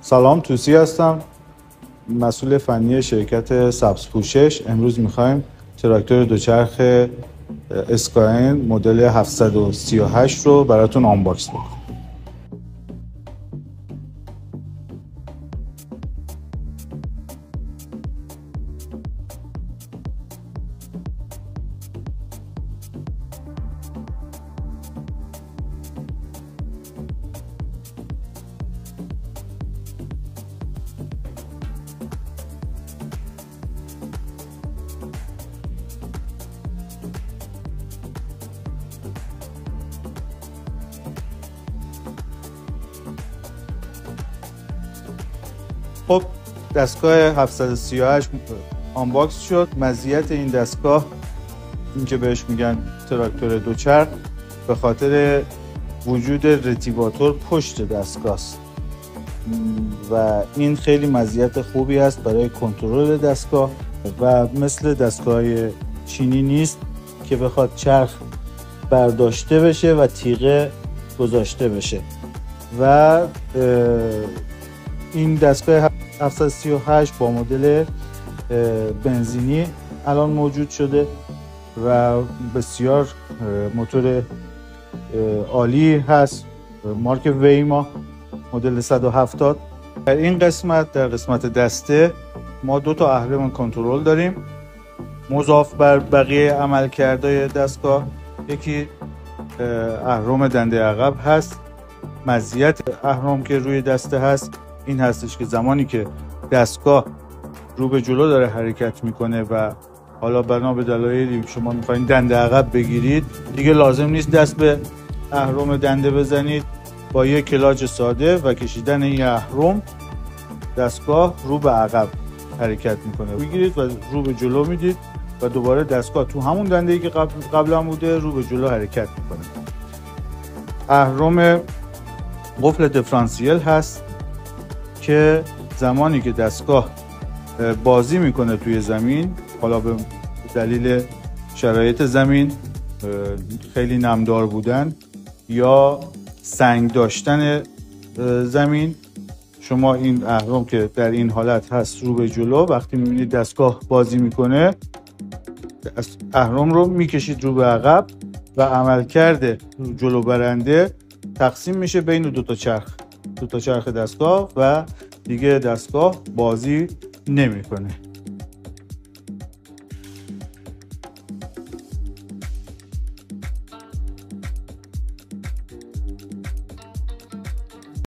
سلام، توسی هستم، مسئول فنی شرکت سبز پوشش. امروز میخوایم تراکتور دوچرخ اسکاین مدل 738 رو براتون آنباکس بکنیم. خب دستگاه 738 آنباکس شد. مزیت این دستگاه این که بهش میگن تراکتور دوچرخ به خاطر وجود رتیواتور پشت دستگاه است و این خیلی مزیت خوبی است برای کنترل دستگاه و مثل دستگاه چینی نیست که بخواد چرخ برداشته بشه و تیغه گذاشته بشه. و این دستگاه 738 با مدل بنزینی الان موجود شده و بسیار موتور عالی هست، مارک ویما مدل 170. در این قسمت، در قسمت دسته، ما دو تا اهرم کنترل داریم مضاف بر بقیه عملکردهای دستگاه. یکی اهرم دنده عقب هست. مزیت اهرم که روی دسته هست این هستش که زمانی که دستگاه رو به جلو داره حرکت میکنه و حالا بنا به دلایلی شما میخواین دنده عقب بگیرید، دیگه لازم نیست دست به اهرم دنده بزنید. با یک کلاچ ساده و کشیدن این اهرم دستگاه رو به عقب حرکت میکنه. بگیرید و رو به جلو میدید و دوباره دستگاه تو همون دنده‌ای که قبلا بوده رو به جلو حرکت میکنه. اهرم قفل دیفرانسیل هست که زمانی که دستگاه بازی میکنه توی زمین، حالا به دلیل شرایط زمین، خیلی نمدار بودن یا سنگ داشتن زمین، شما این اهرم که در این حالت هست رو به جلو، وقتی میبینید دستگاه بازی میکنه اهرم رو میکشید رو به عقب و عملکرد جلو برنده تقسیم میشه بین دو تا چرخ دستگاه و دیگه دستگاه بازی نمیکنه.